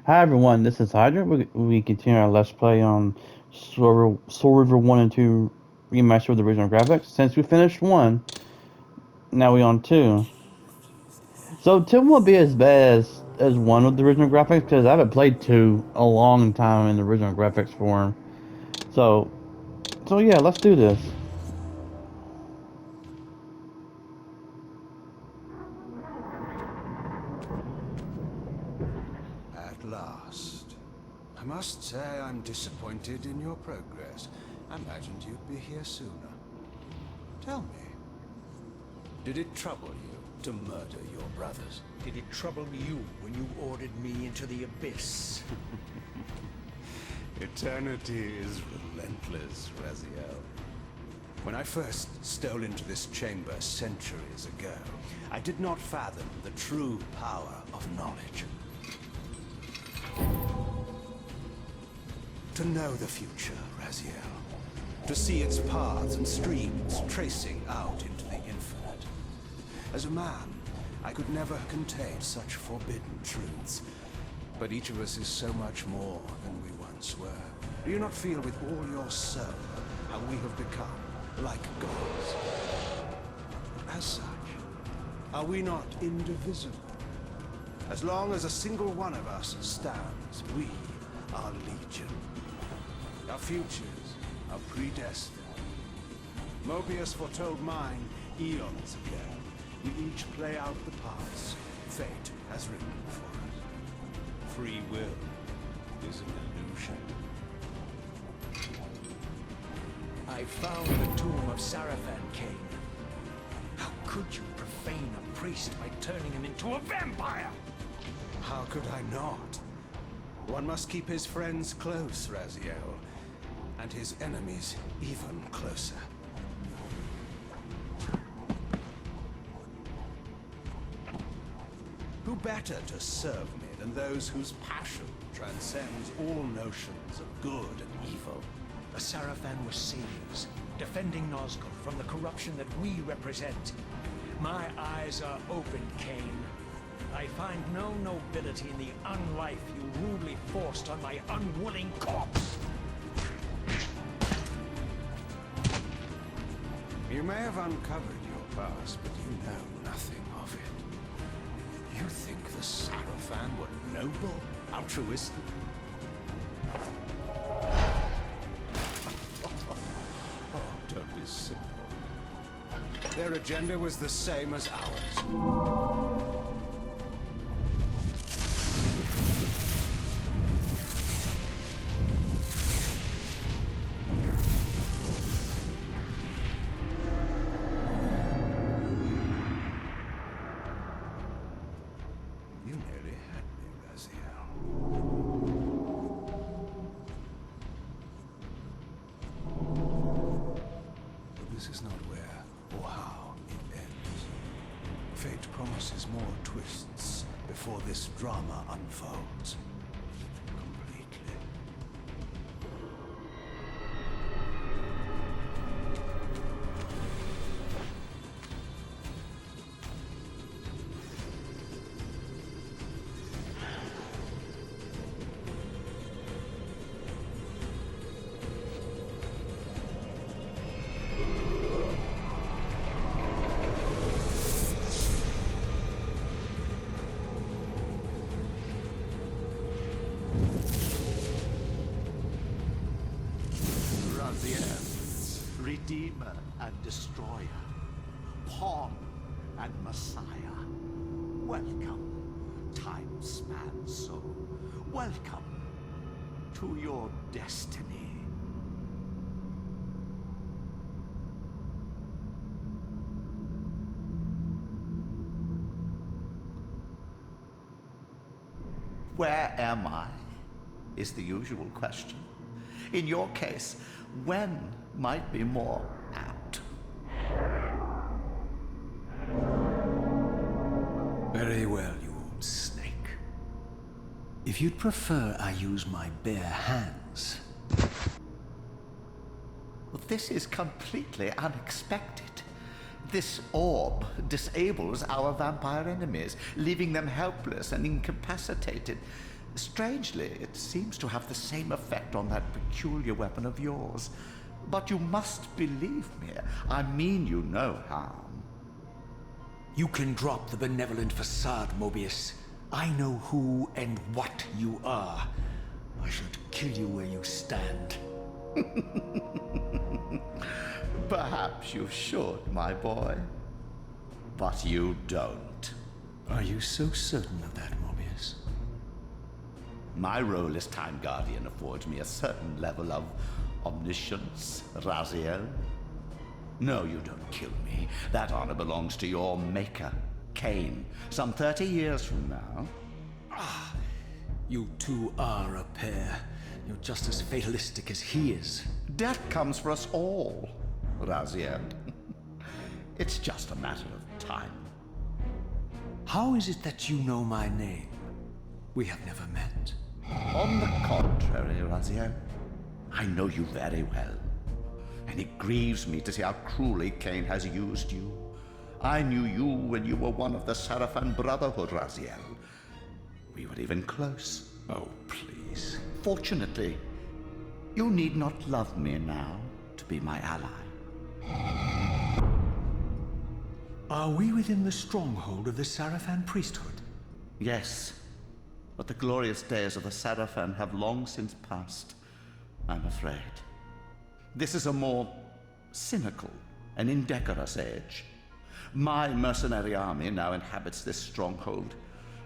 Hi everyone, this is Hydra. We continue our Let's Play on Soul Reaver 1 and 2 Remastered with the original graphics. Since we finished 1, now we on 2. So 2 won't be as bad as 1 with the original graphics because I haven't played 2 a long time in the original graphics form. So, so yeah, let's do this. At last. I must say I'm disappointed in your progress. I imagined you'd be here sooner. Tell me, did it trouble you to murder your brothers? Did it trouble you when you ordered me into the abyss? Eternity is relentless, Raziel. When I first stole into this chamber centuries ago, I did not fathom the true power of knowledge. To know the future, Raziel. To see its paths and streams tracing out into the infinite. As a man, I could never contain such forbidden truths. But each of us is so much more than we once were. Do you not feel with all your soul how we have become like gods? As such, are we not indivisible? As long as a single one of us stands, we are legion. Our futures are predestined. Mobius foretold mine eons ago. We each play out the parts fate has written for us. Free will is an illusion. I found the tomb of Sarafan, Kain. How could you profane a priest by turning him into a vampire? How could I not? One must keep his friends close, Raziel, and his enemies even closer. Who better to serve me than those whose passion transcends all notions of good and evil? The Sarafan were saviors, defending Nazgul from the corruption that we represent. My eyes are opened, Kain. I find no nobility in the unlife you rudely forced on my unwilling corpse. You may have uncovered your past, but you know nothing of it. You think the Sarafan were noble, altruistic? Oh, don't be simple. Their agenda was the same as ours. You nearly had me, Raziel. But this is not where or how it ends. Fate promises more twists before this drama unfolds completely. Raziel, Redeemer and Destroyer, Pawn and Messiah. Welcome, time-span soul. Welcome to your destiny. Where am I? Is the usual question. In your case, when might be more apt. Very well, you old snake. If you'd prefer I use my bare hands. Well, this is completely unexpected. This orb disables our vampire enemies, leaving them helpless and incapacitated. Strangely, it seems to have the same effect on that peculiar weapon of yours. But you must believe me. I mean you no harm. You can drop the benevolent facade, Mobius. I know who and what you are. I should kill you where you stand. Perhaps you should, my boy. But you don't. Are you so certain of that, Mobius? My role as Time Guardian affords me a certain level of omniscience, Raziel. No, you don't kill me. That honor belongs to your maker, Kain, some 30 years from now. You two are a pair. You're just as fatalistic as he is. Death comes for us all, Raziel. It's just a matter of time. How is it that you know my name? We have never met. On the contrary, Raziel, I know you very well. And it grieves me to see how cruelly Kain has used you. I knew you when you were one of the Sarafan Brotherhood, Raziel. We were even close. Oh, please. Fortunately, you need not love me now to be my ally. Are we within the stronghold of the Sarafan priesthood? Yes, but the glorious days of the Sarafan have long since passed, I'm afraid. This is a more cynical and indecorous age. My mercenary army now inhabits this stronghold.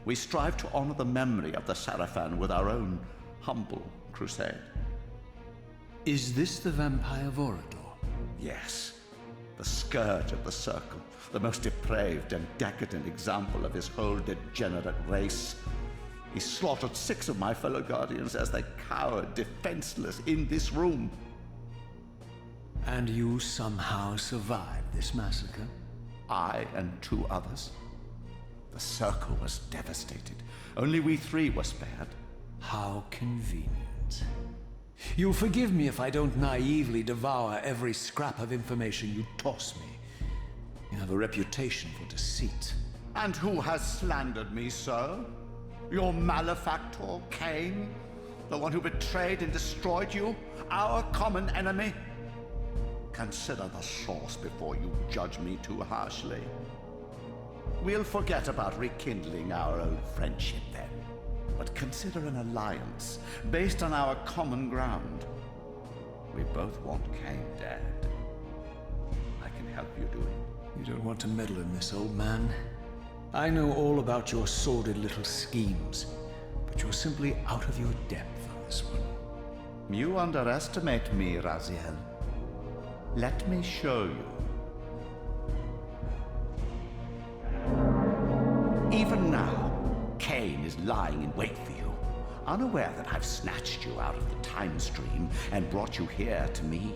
We strive to honor the memory of the Sarafan with our own humble crusade. Is this the vampire Vorador? Yes, the scourge of the Circle, the most depraved and decadent example of his whole degenerate race. He slaughtered 6 of my fellow Guardians as they cowered defenseless in this room. And you somehow survived this massacre? I and 2 others. The Circle was devastated. Only we 3 were spared. How convenient. You'll forgive me if I don't naively devour every scrap of information you toss me. You have a reputation for deceit. And who has slandered me so? Your malefactor, Kain? The one who betrayed and destroyed you? Our common enemy? Consider the source before you judge me too harshly. We'll forget about rekindling our old friendship then. But consider an alliance based on our common ground. We both want Kain dead. I can help you do it. You don't want to meddle in this, old man. I know all about your sordid little schemes, but you're simply out of your depth on this one. You underestimate me, Raziel. Let me show you. Even now, Kain is lying in wait for you, unaware that I've snatched you out of the time stream and brought you here to me.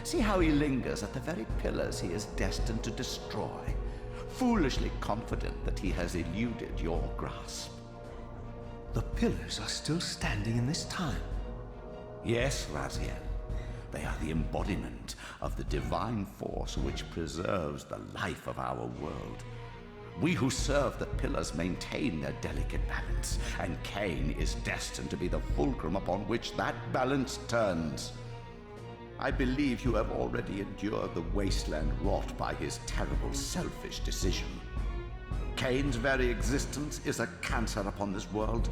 See how he lingers at the very pillars he is destined to destroy, foolishly confident that he has eluded your grasp. The pillars are still standing in this time. Yes, Raziel. They are the embodiment of the divine force which preserves the life of our world. We who serve the pillars maintain their delicate balance, and Kain is destined to be the fulcrum upon which that balance turns. I believe you have already endured the wasteland wrought by his terrible, selfish decision. Kain's very existence is a cancer upon this world.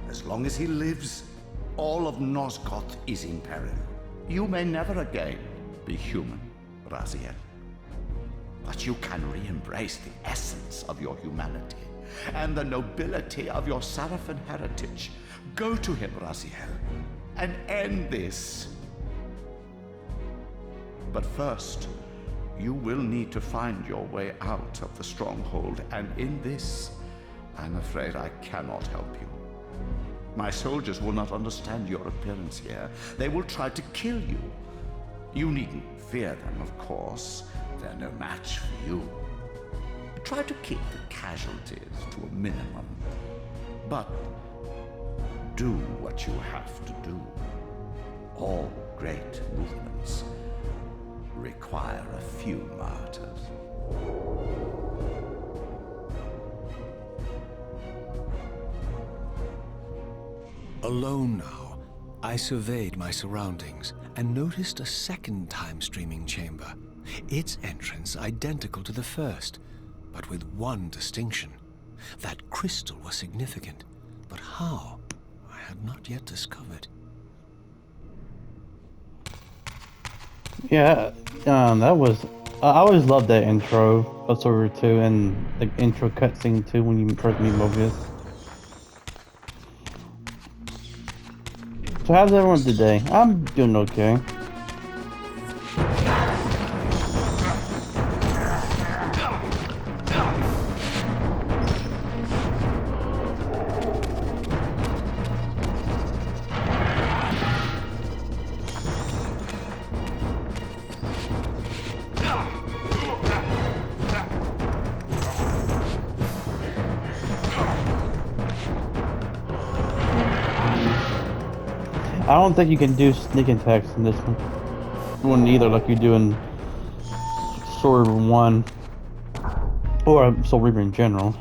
As long as he lives, all of Nosgoth is in peril. You may never again be human, Raziel. But you can re-embrace the essence of your humanity and the nobility of your Sarafan heritage. Go to him, Raziel, and end this. But first, you will need to find your way out of the stronghold, and in this, I'm afraid I cannot help you. My soldiers will not understand your appearance here. They will try to kill you. You needn't fear them, of course. They're no match for you. Try to keep the casualties to a minimum. But do what you have to do. All great movements require a few martyrs. Alone now, I surveyed my surroundings and noticed a second time-streaming chamber. Its entrance identical to the first, but with one distinction. That crystal was significant, but how, I had not yet discovered. Yeah, that was. I always loved that intro of Soul Reaver 2 and the intro cutscene too when you first meet Mobius. So how's everyone today? I'm doing okay. I don't think you can do sneak attacks in this one either, like you do in Soul Reaver 1 or Soul Reaver in general.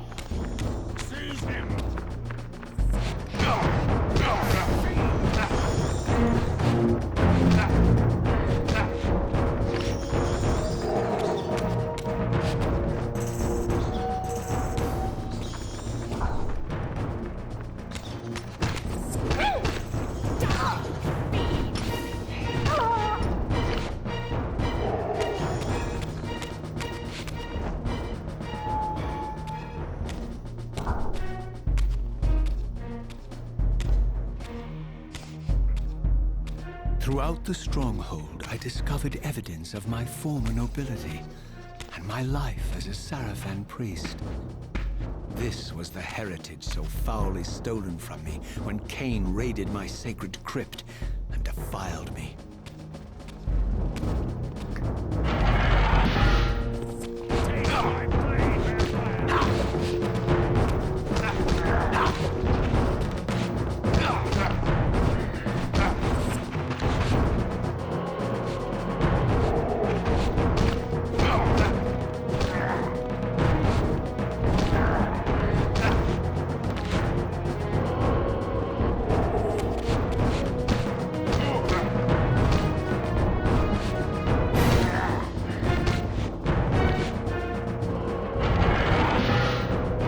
Throughout the stronghold, I discovered evidence of my former nobility and my life as a Sarafan priest. This was the heritage so foully stolen from me when Kain raided my sacred crypt and defiled me.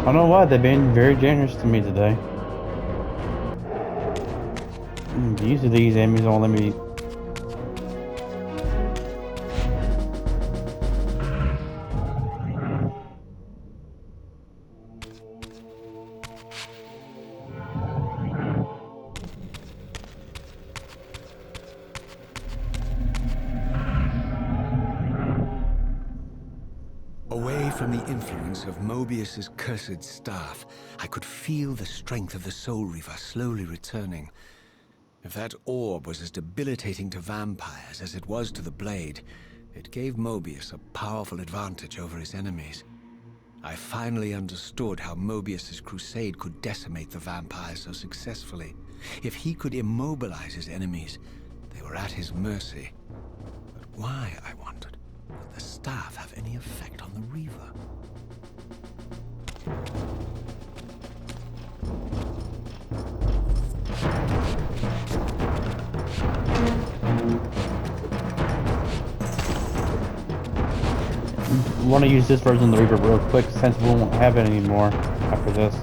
I don't know why, they've been very generous to me today. Usually these enemies don't let me. Away from the influence of Mobius's cursed staff, I could feel the strength of the Soul Reaver slowly returning. If that orb was as debilitating to vampires as it was to the blade, it gave Mobius a powerful advantage over his enemies. I finally understood how Mobius's crusade could decimate the vampires so successfully. If he could immobilize his enemies, they were at his mercy. But why, I wondered, would the staff have any effect on the Reaver? I want to use this version of the Reaver real quick since we won't have it anymore after this.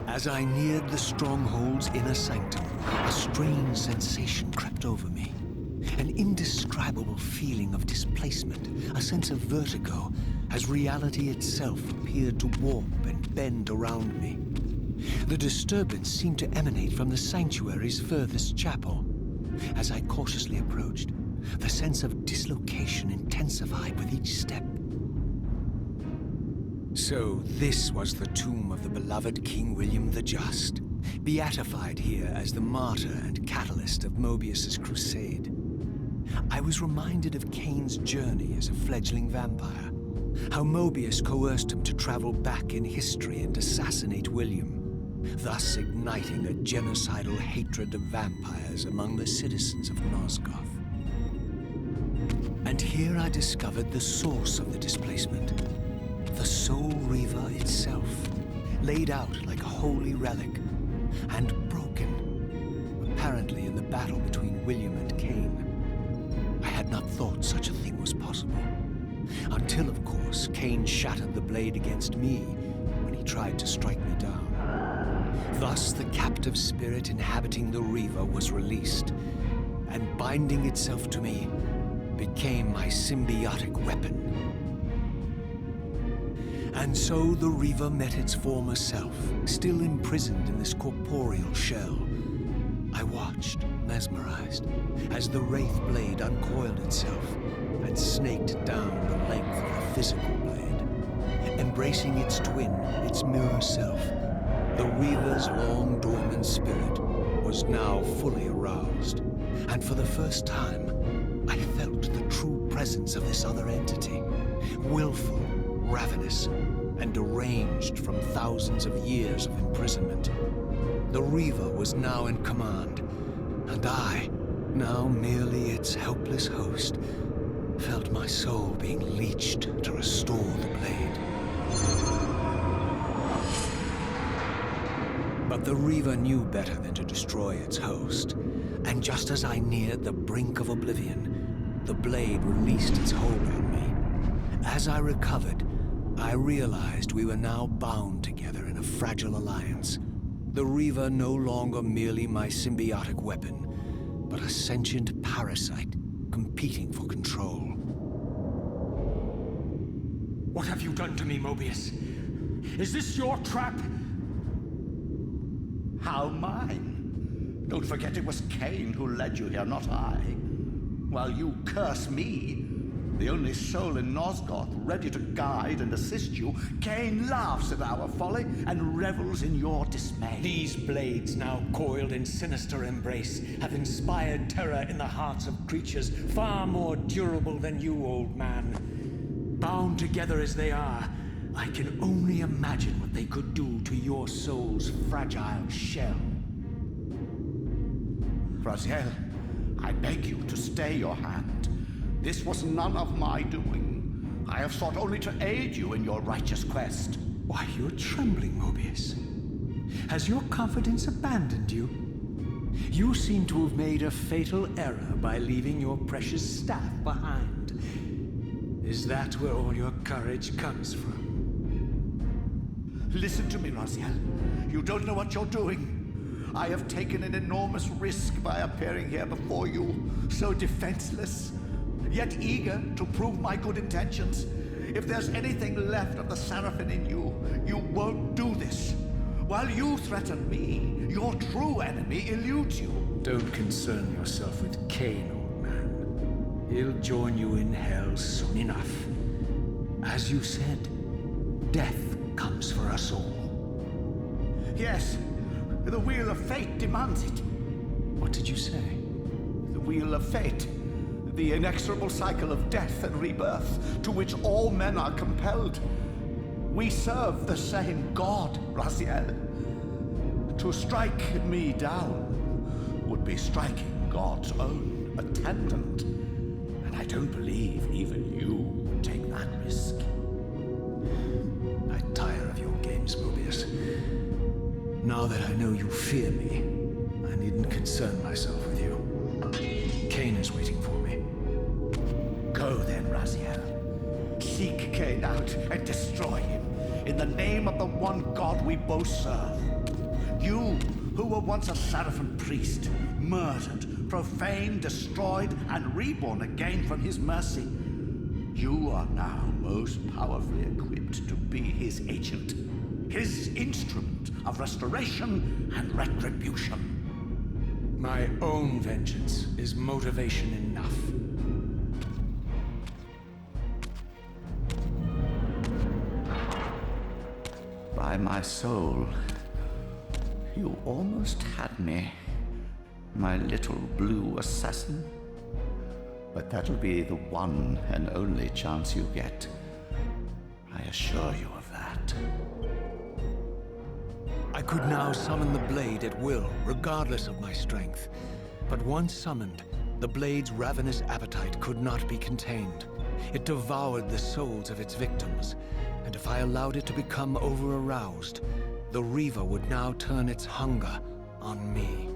As I neared the stronghold's inner sanctum, a strange sensation crept over me. An indescribable feeling of displacement, a sense of vertigo, as reality itself appeared to warp and bend around me. The disturbance seemed to emanate from the sanctuary's furthest chapel. As I cautiously approached, the sense of dislocation intensified with each step. So this was the tomb of the beloved King William the Just, beatified here as the martyr and catalyst of Mobius's crusade. I was reminded of Kain's journey as a fledgling vampire, How Mobius coerced him to travel back in history and assassinate William, thus igniting a genocidal hatred of vampires among the citizens of Nosgoth. And here I discovered the source of the displacement. The Soul Reaver itself, laid out like a holy relic, and broken, apparently in the battle between William and Kain. I had not thought such a thing was possible. Until, of course, Kain shattered the blade against me when he tried to strike me down. Thus, the captive spirit inhabiting the Reaver was released, and binding itself to me, became my symbiotic weapon. And so the Reaver met its former self, still imprisoned in this corporeal shell. I watched, mesmerized, as the Wraith blade uncoiled itself and snaked down the length of the physical blade. Embracing its twin, its mirror self, the Reaver's long dormant spirit was now fully aroused. And for the first time, I felt the true presence of this other entity, willful, ravenous, and deranged from thousands of years of imprisonment. The Reaver was now in command, and I, now merely its helpless host, felt my soul being leeched to restore the blade. But the Reaver knew better than to destroy its host, and just as I neared the brink of oblivion, the blade released its hold on me. As I recovered, I realized we were now bound together in a fragile alliance. The Reaver no longer merely my symbiotic weapon, but a sentient parasite competing for control. What have you done to me, Mobius? Is this your trap? How mine? Don't forget it was Kain who led you here, not I. While you curse me, the only soul in Nosgoth ready to guide and assist you, Kain laughs at our folly and revels in your dismay. These blades, now coiled in sinister embrace, have inspired terror in the hearts of creatures far more durable than you, old man. Bound together as they are, I can only imagine what they could do to your soul's fragile shell. Raziel, I beg you to stay your hand. This was none of my doing. I have sought only to aid you in your righteous quest. Why, you're trembling, Mobius. Has your confidence abandoned you? You seem to have made a fatal error by leaving your precious staff behind. Is that where all your courage comes from? Listen to me, Raziel. You don't know what you're doing. I have taken an enormous risk by appearing here before you, so defenseless, yet eager to prove my good intentions. If there's anything left of the Seraphim in you, you won't do this. While you threaten me, your true enemy eludes you. Don't concern yourself with Kain, old man. He'll join you in hell soon enough. As you said, death comes for us all. Yes, the wheel of fate demands it. What did you say? The wheel of fate. The inexorable cycle of death and rebirth to which all men are compelled. We serve the same God, Raziel. To strike me down would be striking God's own attendant. And I don't believe even you would take that risk. I tire of your games, Mobius. Now that I know you fear me, I needn't concern myself with you. Kain is waiting for me. Go then, Raziel. Seek Kain out and destroy him in the name of the one God we both serve. You, who were once a Seraphim priest, murdered, profaned, destroyed, and reborn again from his mercy. You are now most powerfully equipped to be his agent, his instrument of restoration and retribution. My own vengeance is motivation enough. By my soul, you almost had me, my little blue assassin. But that'll be the one and only chance you get. I assure you of that. I could now summon the blade at will, regardless of my strength. But once summoned, the blade's ravenous appetite could not be contained. It devoured the souls of its victims, and if I allowed it to become over-aroused, the Reaver would now turn its hunger on me.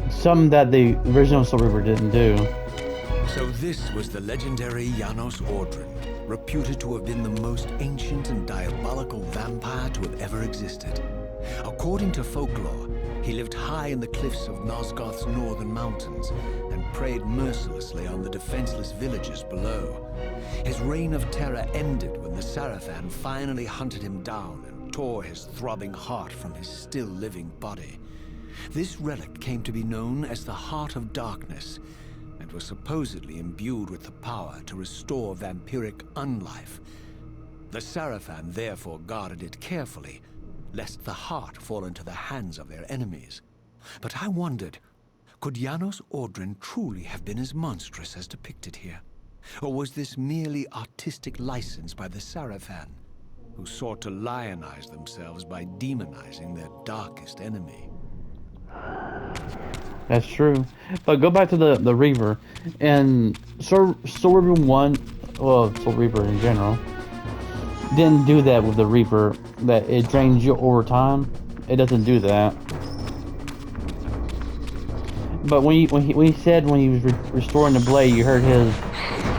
Something that the original Soul Reaver didn't do. So this was the legendary Janos Ordrin, reputed to have been the most ancient and diabolical vampire to have ever existed. According to folklore, he lived high in the cliffs of Nosgoth's northern mountains and preyed mercilessly on the defenseless villages below. His reign of terror ended when the Sarafan finally hunted him down and tore his throbbing heart from his still-living body. This relic came to be known as the Heart of Darkness, and was supposedly imbued with the power to restore vampiric unlife. The Sarafan therefore guarded it carefully, lest the heart fall into the hands of their enemies. But I wondered, could Janos Ordrin truly have been as monstrous as depicted here? Or was this merely artistic license by the Sarafan, who sought to lionize themselves by demonizing their darkest enemy? That's true. But go back to the Reaver. And Soul Reaver 1, well, Soul Reaver in general, didn't do that with the Reaper, that it drains you over time. It doesn't do that. But when he said when he was restoring the blade, you heard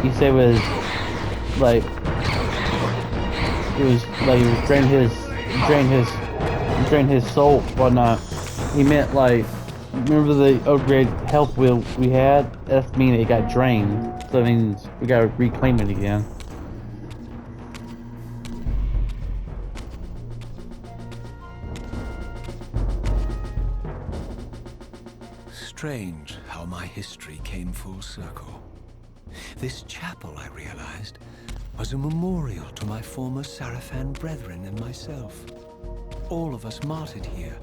he said it was like he was drain his soul, whatnot. He meant like, remember the upgrade health wheel we had? That means it got drained, so that means we gotta reclaim it again. Strange how my history came full circle. This chapel, I realized, was a memorial to my former Sarafan brethren and myself. All of us martyred here,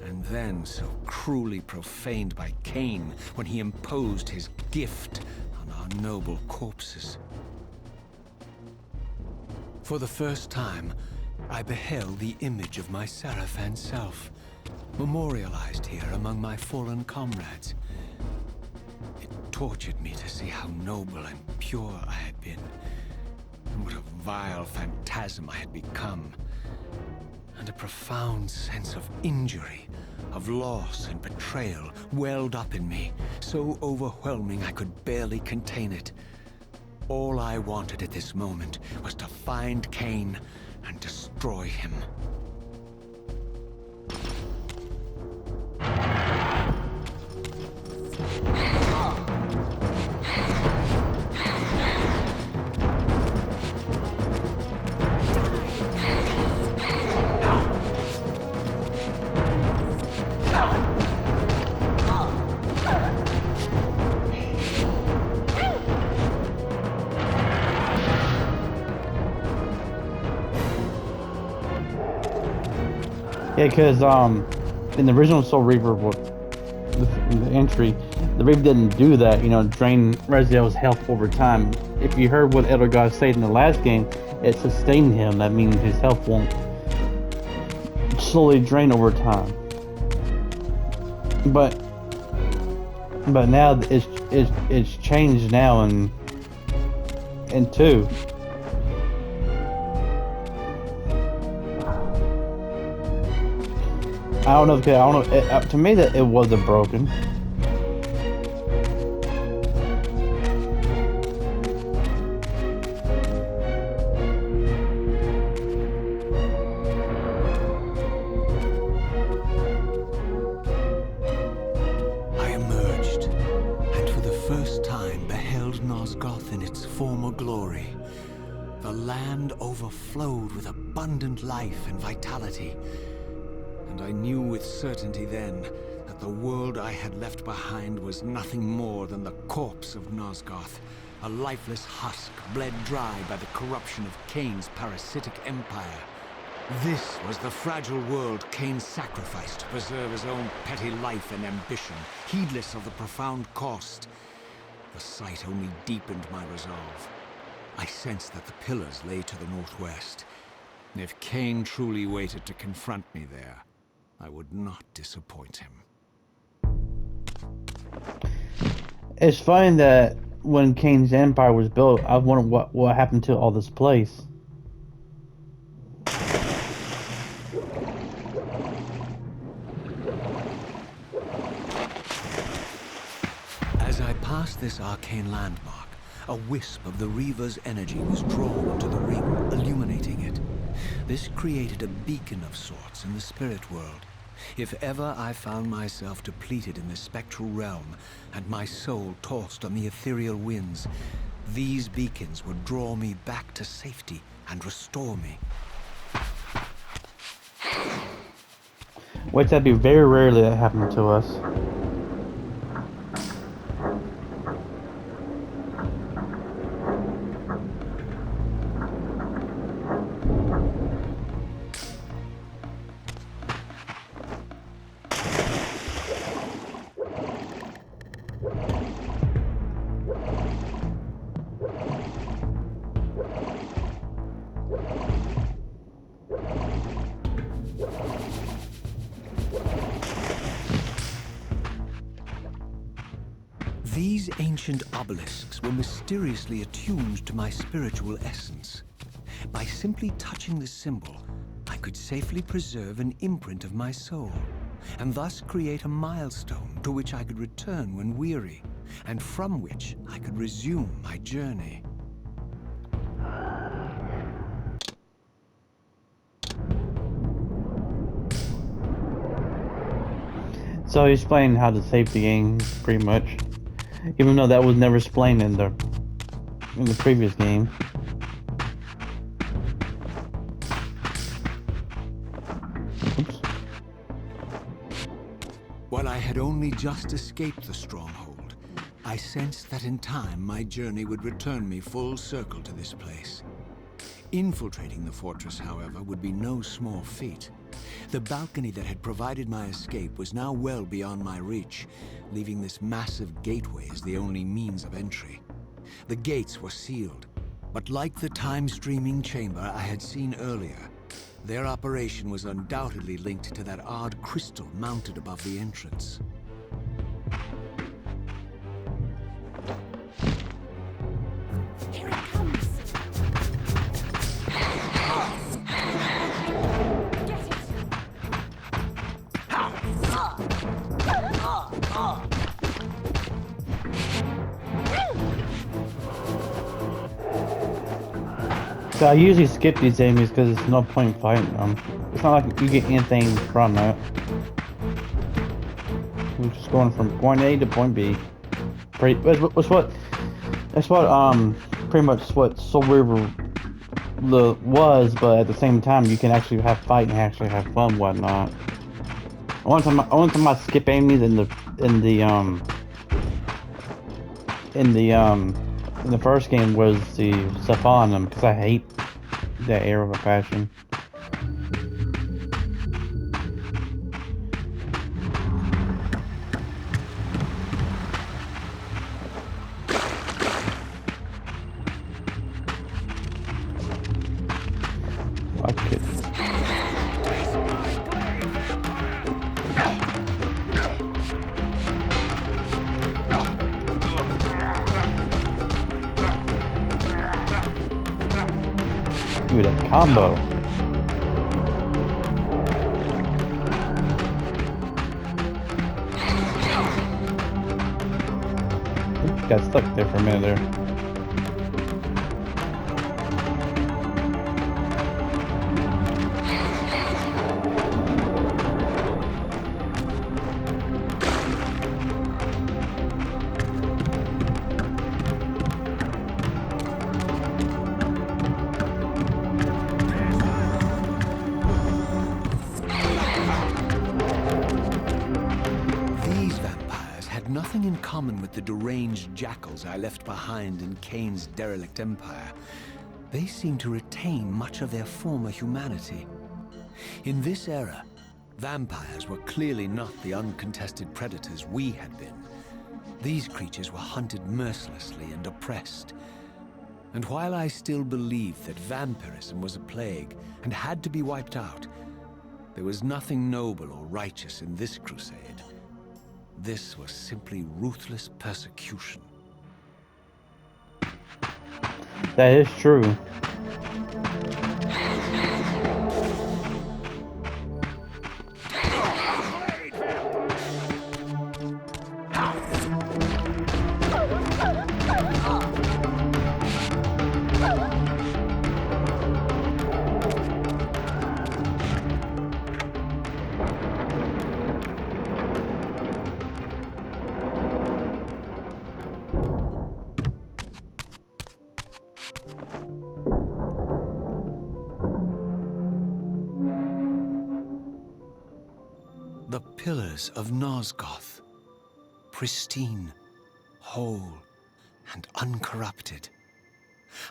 and then so cruelly profaned by Kain when he imposed his gift on our noble corpses. For the first time, I beheld the image of my Sarafan self, memorialized here among my fallen comrades. It tortured me to see how noble and pure I had been, and what a vile phantasm I had become. And a profound sense of injury, of loss and betrayal welled up in me, so overwhelming I could barely contain it. All I wanted at this moment was to find Kain and destroy him. Yeah, because in the original Soul Reaver, in the entry, the Reaver didn't do that. You know, drain Raziel's health over time. If you heard what Elder God said in the last game, it sustained him. That means his health won't slowly drain over time. But now it's changed now in 2. I don't know. To me, that it wasn't broken. I emerged, and for the first time beheld Nosgoth in its former glory. The land overflowed with abundant life and vitality. And I knew with certainty then that the world I had left behind was nothing more than the corpse of Nosgoth, a lifeless husk bled dry by the corruption of Kain's parasitic empire. This was the fragile world Kain sacrificed to preserve his own petty life and ambition, heedless of the profound cost. The sight only deepened my resolve. I sensed that the pillars lay to the northwest. If Kain truly waited to confront me there, I would not disappoint him. It's funny that when Kain's empire was built, I wondered what happened to all this place. As I passed this arcane landmark, a wisp of the Reaver's energy was drawn into the ring, illuminating it. This created a beacon of sorts in the spirit world. If ever I found myself depleted in the spectral realm, and my soul tossed on the ethereal winds, these beacons would draw me back to safety and restore me. Which that'd be very rarely that happened to us. These ancient obelisks were mysteriously attuned to my spiritual essence. By simply touching the symbol, I could safely preserve an imprint of my soul, and thus create a milestone to which I could return when weary, and from which I could resume my journey. So he's explained how to save the game, pretty much. Even though that was never explained in the previous game. Oops. While I had only just escaped the stronghold, I sensed that in time my journey would return me full circle to this place. Infiltrating the fortress, however, would be no small feat. The balcony that had provided my escape was now well beyond my reach, leaving this massive gateway as the only means of entry. The gates were sealed, but like the time-streaming chamber I had seen earlier, their operation was undoubtedly linked to that odd crystal mounted above the entrance. Here it comes! So I usually skip these enemies because there's no point fighting them. It's not like you get anything from that. We're just going from point A to point B. That's what pretty much what Soul Reaver was, but at the same time you can actually have fight and actually have fun and whatnot. Only time I skip enemies in the first game was the stuff on them because I hate that air of a passion. Okay. Ooh, that combo. Oops, got stuck there for a minute there. Nothing in common with the deranged jackals I left behind in Kain's derelict empire. They seem to retain much of their former humanity. In this era, vampires were clearly not the uncontested predators we had been. These creatures were hunted mercilessly and oppressed. And while I still believed that vampirism was a plague and had to be wiped out, there was nothing noble or righteous in this crusade. This was simply ruthless persecution. That is true. The pillars of Nosgoth, pristine, whole, and uncorrupted.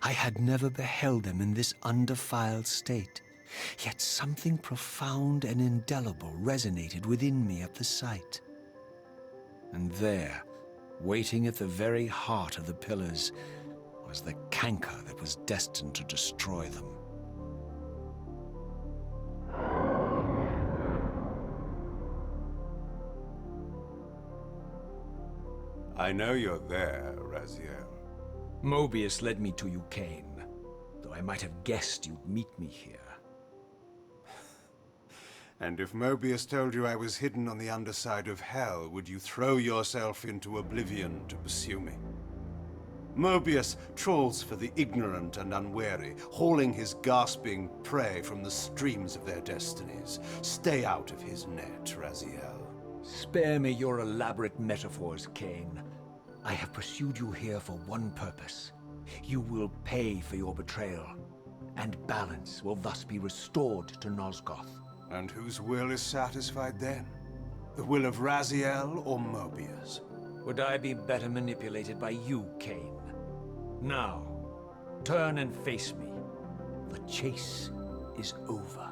I had never beheld them in this undefiled state, yet something profound and indelible resonated within me at the sight. And there, waiting at the very heart of the pillars, was the canker that was destined to destroy them. I know you're there, Raziel. Mobius led me to you, Kain, though I might have guessed you'd meet me here. And if Mobius told you I was hidden on the underside of hell, would you throw yourself into oblivion to pursue me? Mobius trawls for the ignorant and unwary, hauling his gasping prey from the streams of their destinies. Stay out of his net, Raziel. Spare me your elaborate metaphors, Kain. I have pursued you here for one purpose. You will pay for your betrayal, and balance will thus be restored to Nosgoth. And whose will is satisfied then? The will of Raziel or Mobius? Would I be better manipulated by you, Kain? Now, turn and face me. The chase is over.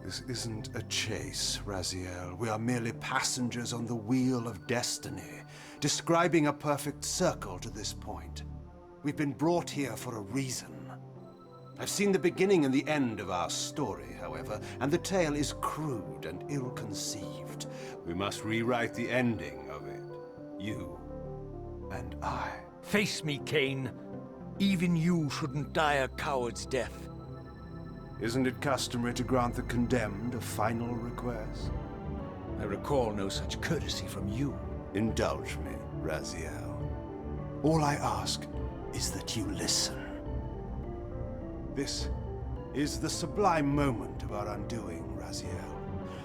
This isn't a chase, Raziel. We are merely passengers on the wheel of destiny, describing a perfect circle to this point. We've been brought here for a reason. I've seen the beginning and the end of our story, however, and the tale is crude and ill-conceived. We must rewrite the ending of it. You and I. Face me, Kain. Even you shouldn't die a coward's death. Isn't it customary to grant the condemned a final request? I recall no such courtesy from you. Indulge me, Raziel. All I ask is that you listen. This is the sublime moment of our undoing, Raziel.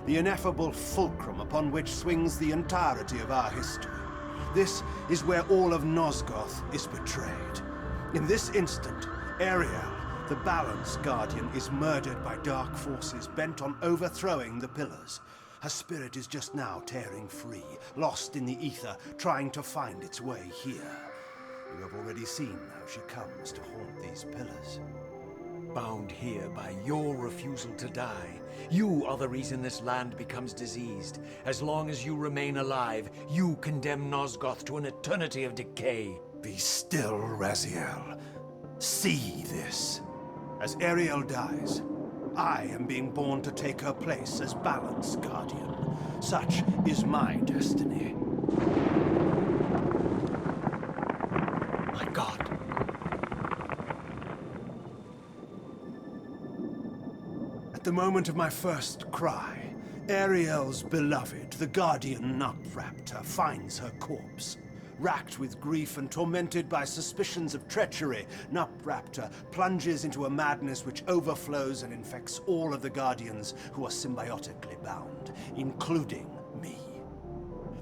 The ineffable fulcrum upon which swings the entirety of our history. This is where all of Nosgoth is betrayed. In this instant, Ariel, the Balance Guardian, is murdered by dark forces bent on overthrowing the pillars. Her spirit is just now tearing free, lost in the ether, trying to find its way here. You have already seen how she comes to haunt these pillars. Bound here by your refusal to die. You are the reason this land becomes diseased. As long as you remain alive, you condemn Nosgoth to an eternity of decay. Be still, Raziel. See this. As Ariel dies, I am being born to take her place as Balance Guardian. Such is my destiny. My God. At the moment of my first cry, Ariel's beloved, the Guardian Nupraptor, finds her corpse. Racked with grief and tormented by suspicions of treachery, Nupraptor plunges into a madness which overflows and infects all of the Guardians who are symbiotically bound, including me.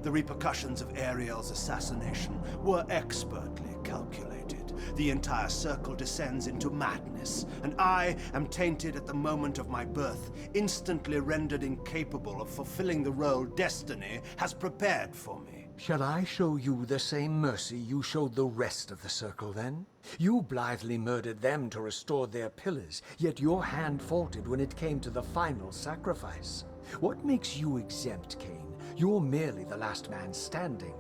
The repercussions of Ariel's assassination were expertly calculated. The entire circle descends into madness, and I am tainted at the moment of my birth, instantly rendered incapable of fulfilling the role destiny has prepared for me. Shall I show you the same mercy you showed the rest of the circle, then? You blithely murdered them to restore their pillars, yet your hand faltered when it came to the final sacrifice. What makes you exempt, Kain? You're merely the last man standing.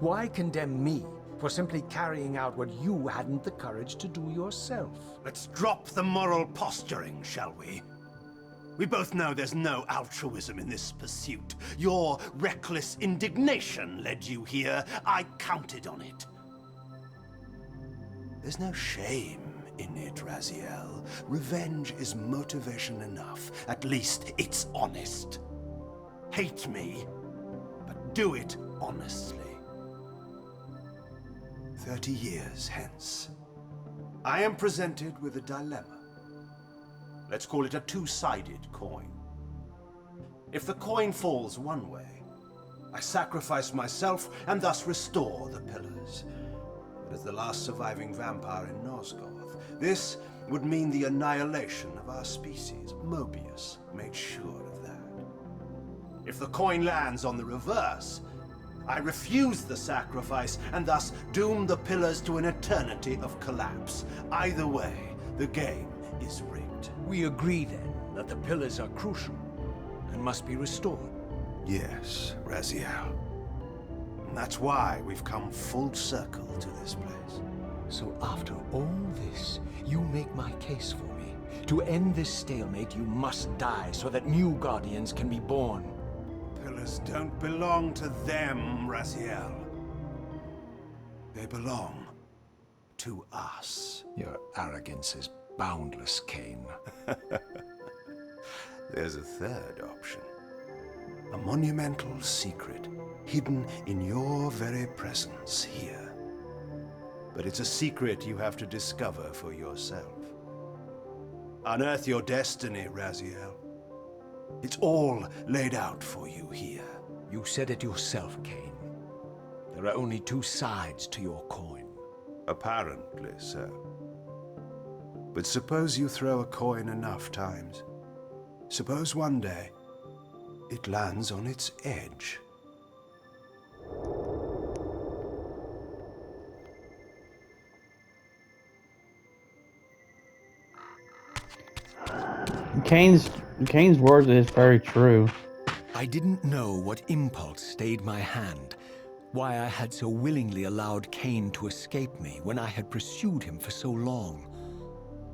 Why condemn me for simply carrying out what you hadn't the courage to do yourself. Let's drop the moral posturing, shall we? We both know there's no altruism in this pursuit. Your reckless indignation led you here. I counted on it. There's no shame in it, Raziel. Revenge is motivation enough. At least it's honest. Hate me, but do it honestly. 30 years hence, I am presented with a dilemma. Let's call it a two-sided coin. If the coin falls one way, I sacrifice myself and thus restore the pillars. But as the last surviving vampire in Nosgoth, this would mean the annihilation of our species. Mobius made sure of that. If the coin lands on the reverse, I refuse the sacrifice and thus doom the pillars to an eternity of collapse. Either way, the game is rigged. We agree then that the pillars are crucial and must be restored. Yes, Raziel. And that's why we've come full circle to this place. So after all this, you make my case for me. To end this stalemate, you must die so that new Guardians can be born. Pillars don't belong to them, Raziel. They belong to us. Your arrogance is boundless, Kain. There's a third option. A monumental secret hidden in your very presence here. But it's a secret you have to discover for yourself. Unearth your destiny, Raziel. It's all laid out for you here. You said it yourself, Kain. There are only two sides to your coin. Apparently so. But suppose you throw a coin enough times. Suppose one day it lands on its edge. Kain's words is very true. I didn't know what impulse stayed my hand, why I had so willingly allowed Kain to escape me when I had pursued him for so long.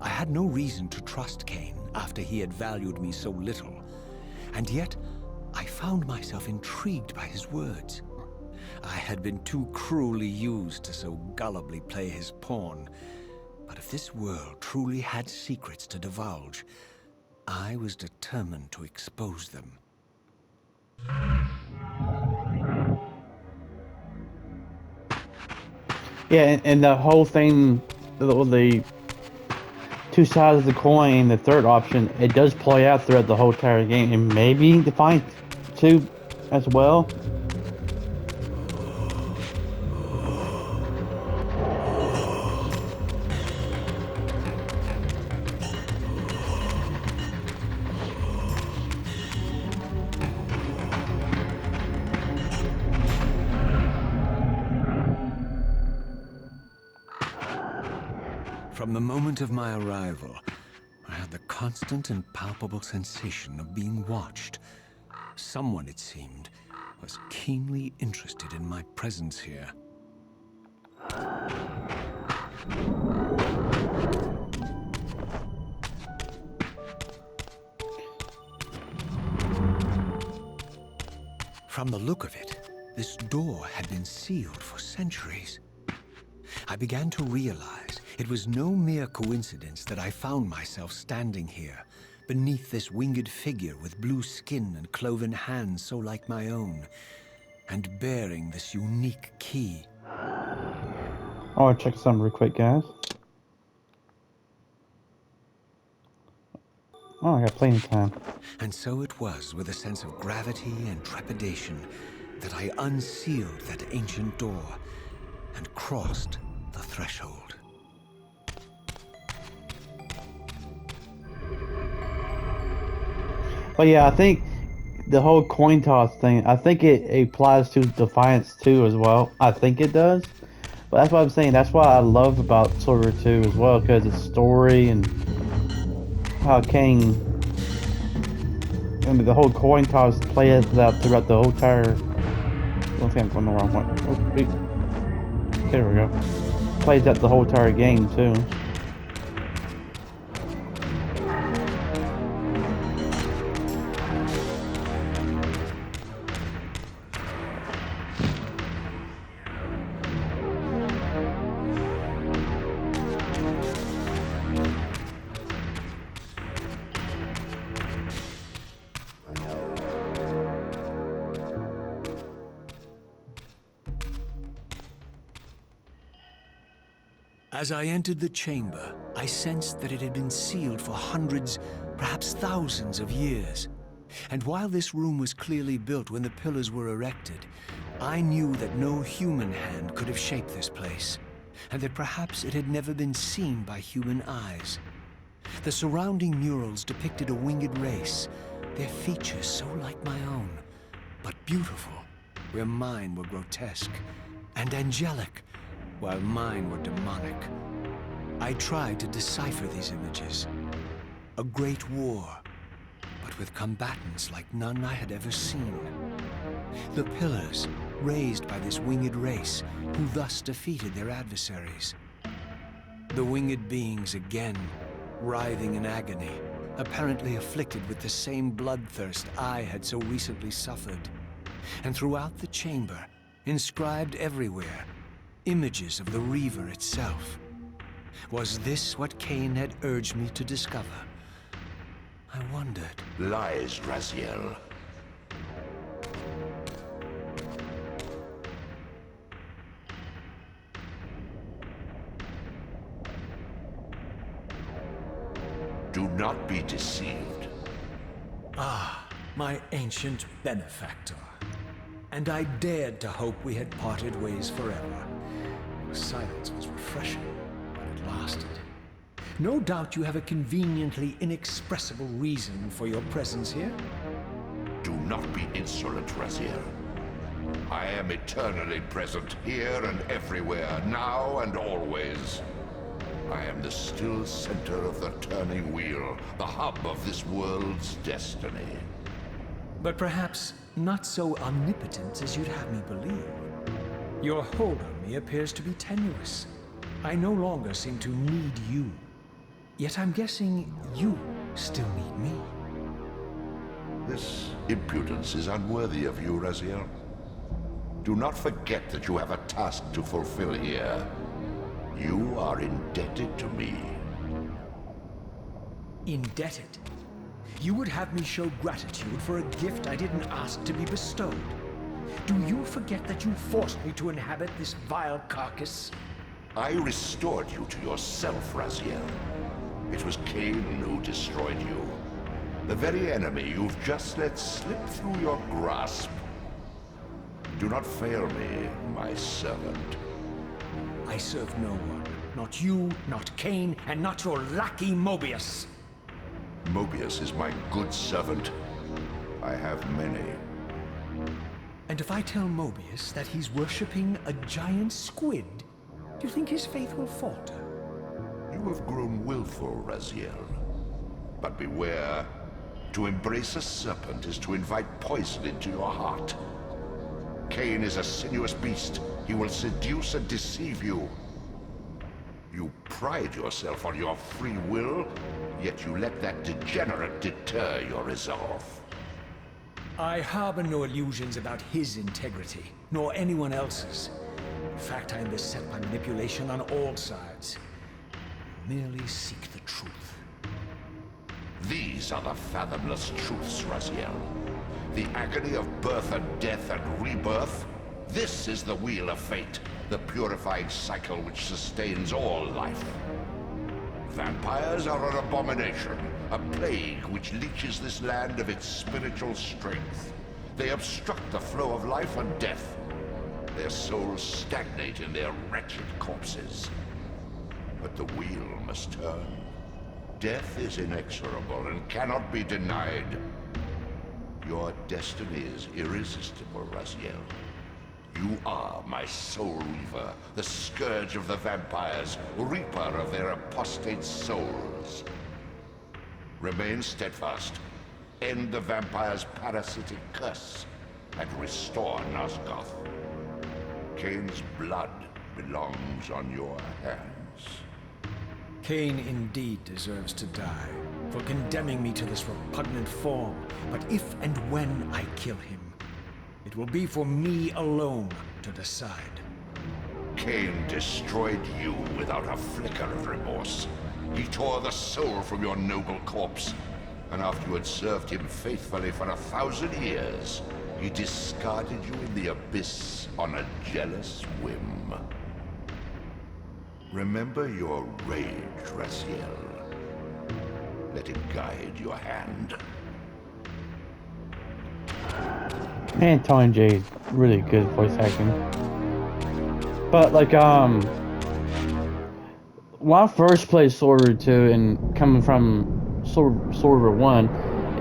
I had no reason to trust Kain after he had valued me so little, and yet I found myself intrigued by his words. I had been too cruelly used to so gullibly play his pawn, but if this world truly had secrets to divulge, I was determined to expose them. Yeah, and the whole thing, the two sides of the coin, the third option, it does play out throughout the whole entire game, and maybe Defiant 2 as well. From the moment of my arrival, I had the constant and palpable sensation of being watched. Someone, it seemed, was keenly interested in my presence here. From the look of it, this door had been sealed for centuries. I began to realize it was no mere coincidence that I found myself standing here, beneath this winged figure with blue skin and cloven hands so like my own, and bearing this unique key. I want to check something real quick, guys. Oh, I got plenty of time. And so it was with a sense of gravity and trepidation that I unsealed that ancient door and crossed the threshold. But yeah, I think the whole coin toss thing, I think it applies to Defiance 2 as well. I think it does. But that's what I'm saying. That's what I love about Soul Reaver 2 as well, because it's story and how Kain, I mean, the whole coin toss plays out throughout the whole entire. I don't think I'm going the wrong way. There we go. Plays that the whole entire game too. As I entered the chamber, I sensed that it had been sealed for hundreds, perhaps thousands of years. And while this room was clearly built when the pillars were erected, I knew that no human hand could have shaped this place, and that perhaps it had never been seen by human eyes. The surrounding murals depicted a winged race, their features so like my own, but beautiful, where mine were grotesque, and angelic, while mine were demonic. I tried to decipher these images. A great war, but with combatants like none I had ever seen. The pillars, raised by this winged race, who thus defeated their adversaries. The winged beings again, writhing in agony, apparently afflicted with the same bloodthirst I had so recently suffered. And throughout the chamber, inscribed everywhere, images of the Reaver itself. Was this what Kain had urged me to discover? I wondered. Lies, Raziel. Do not be deceived. Ah, my ancient benefactor. And I dared to hope we had parted ways forever. The silence was refreshing, but it lasted. No doubt you have a conveniently inexpressible reason for your presence here. Do not be insolent, Raziel. I am eternally present, here and everywhere, now and always. I am the still center of the turning wheel, the hub of this world's destiny. But perhaps not so omnipotent as you'd have me believe. Your hold on me appears to be tenuous. I no longer seem to need you. Yet I'm guessing you still need me. This impudence is unworthy of you, Raziel. Do not forget that you have a task to fulfill here. You are indebted to me. Indebted? You would have me show gratitude for a gift I didn't ask to be bestowed. Do you forget that you forced me to inhabit this vile carcass? I restored you to yourself, Raziel. It was Kain who destroyed you. The very enemy you've just let slip through your grasp. Do not fail me, my servant. I serve no one. Not you, not Kain, and not your lackey Mobius. Mobius is my good servant. I have many. And if I tell Mobius that he's worshipping a giant squid, do you think his faith will falter? You have grown willful, Raziel. But beware. To embrace a serpent is to invite poison into your heart. Kain is a sinuous beast. He will seduce and deceive you. You pride yourself on your free will, yet you let that degenerate deter your resolve. I harbor no illusions about his integrity, nor anyone else's. In fact, I am beset by manipulation on all sides. I merely seek the truth. These are the fathomless truths, Raziel. The agony of birth and death and rebirth. This is the wheel of fate, the purifying cycle which sustains all life. Vampires are an abomination, a plague which leeches this land of its spiritual strength. They obstruct the flow of life and death. Their souls stagnate in their wretched corpses. But the wheel must turn. Death is inexorable and cannot be denied. Your destiny is irresistible, Raziel. You are my Soul Reaver, the scourge of the vampires, reaper of their apostate souls. Remain steadfast, end the vampire's parasitic curse, and restore Nosgoth. Kain's blood belongs on your hands. Kain indeed deserves to die for condemning me to this repugnant form. But if and when I kill him, it will be for me alone to decide. Kain destroyed you without a flicker of remorse. He tore the soul from your noble corpse, and after you had served him faithfully for 1,000 years, he discarded you in the abyss on a jealous whim. Remember your rage, Raziel. Let it guide your hand. Man, Tony J is really good voice acting. But like when I first played Soul Reaver 2 and coming from Soul Reaver 1,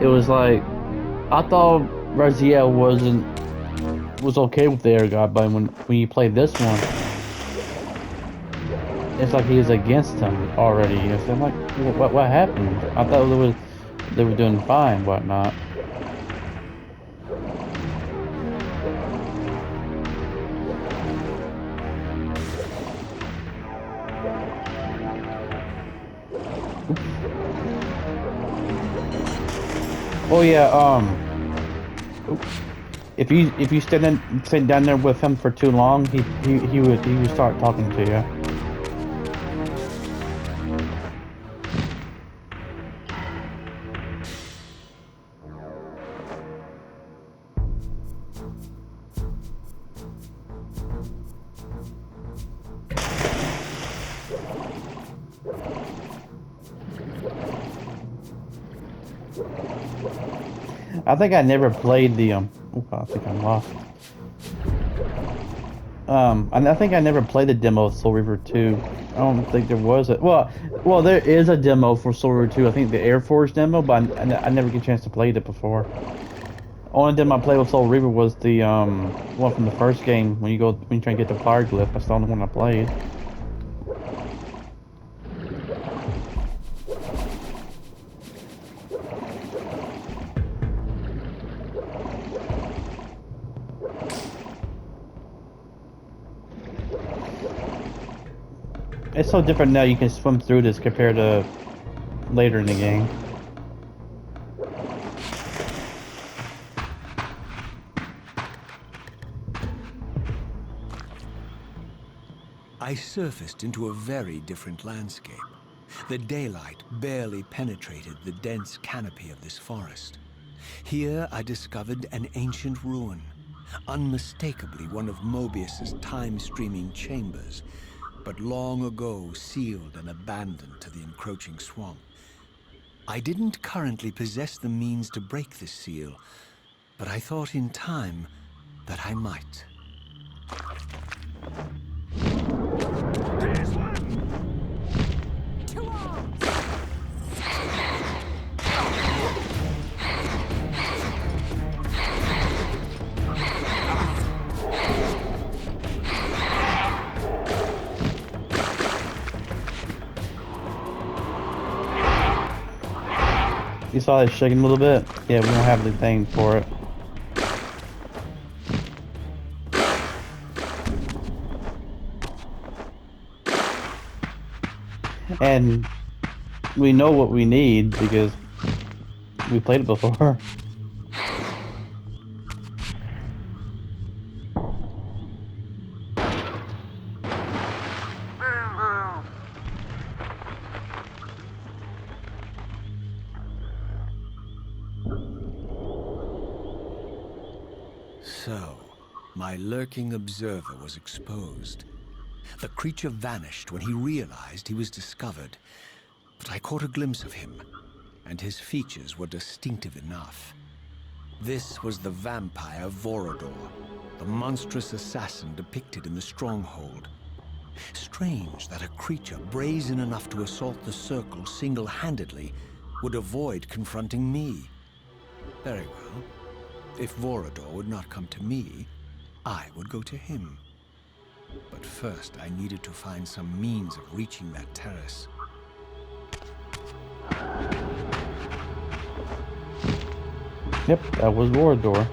it was like I thought Raziel was okay with the air god, but when you play this one, it's like he was against him already. It's like what happened? I thought they were doing fine, whatnot. Oh yeah, if you stand down there with him for too long, he would start talking to you. I think I never played the I think I'm lost. I think I never played the demo of Soul Reaver 2. I don't think there was a well there is a demo for Soul Reaver 2. I think the Air Force demo, but I never get a chance to play it before. Only demo I played with Soul Reaver was the one from the first game when you try and get the fire glyph. That's the only one I played. It's so different now. You can swim through this compared to later in the game. I surfaced into a very different landscape. The daylight barely penetrated the dense canopy of this forest. Here I discovered an ancient ruin, unmistakably one of Mobius's time-streaming chambers, but long ago sealed and abandoned to the encroaching swamp. I didn't currently possess the means to break this seal, but I thought in time that I might. To arms! You saw it shaking a little bit? Yeah, we don't have the thing for it. And we know what we need because we played it before. So, my lurking observer was exposed. The creature vanished when he realized he was discovered, but I caught a glimpse of him, and his features were distinctive enough. This was the vampire Vorador, the monstrous assassin depicted in the stronghold. Strange that a creature brazen enough to assault the Circle single-handedly would avoid confronting me. Very well. If Vorador would not come to me, I would go to him. But first, I needed to find some means of reaching that terrace. Yep, that was Vorador.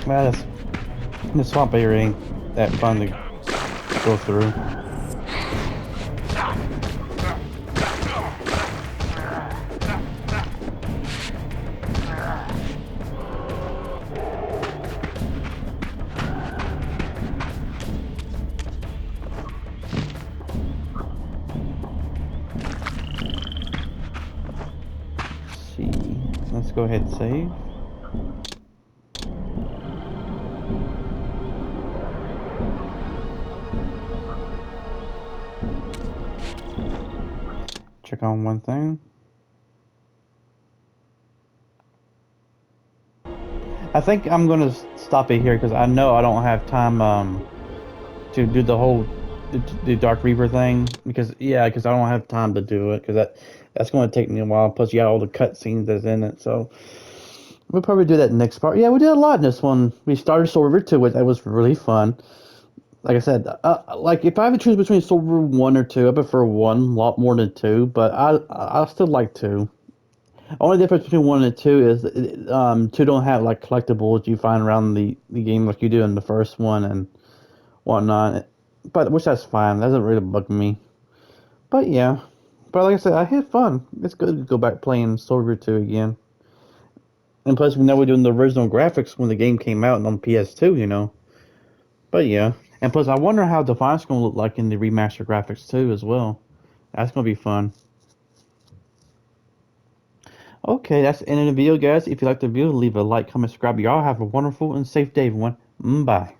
Well, the swamp area ain't that fun to go through. See, let's go ahead and save. Check on one thing. I think I'm gonna stop it here because I know I don't have time to do the whole the Dark Reaver thing because because I don't have time to do it because that's going to take me a while. Plus, you got all the cutscenes that's in it, so we'll probably do that next part. Yeah, we did a lot in this one. We started Soul Reaver 2, which that was really fun. Like I said, like if I have to choose between Soul Reaver 1 or 2, I prefer 1 a lot more than 2, but I still like 2. Only difference between 1 and 2 is 2 don't have like collectibles you find around the game like you do in the first one and whatnot. But which that's fine. That doesn't really bug me. But yeah. But like I said, I had fun. It's good to go back playing Soul Reaver 2 again. And plus, we know we're doing the original graphics when the game came out on PS2, you know. But yeah. And plus, I wonder how Defiant's going to look like in the remastered graphics too, as well. That's going to be fun. Okay, that's the end of the video, guys. If you liked the video, leave a like, comment, subscribe. Y'all have a wonderful and safe day, everyone. Bye.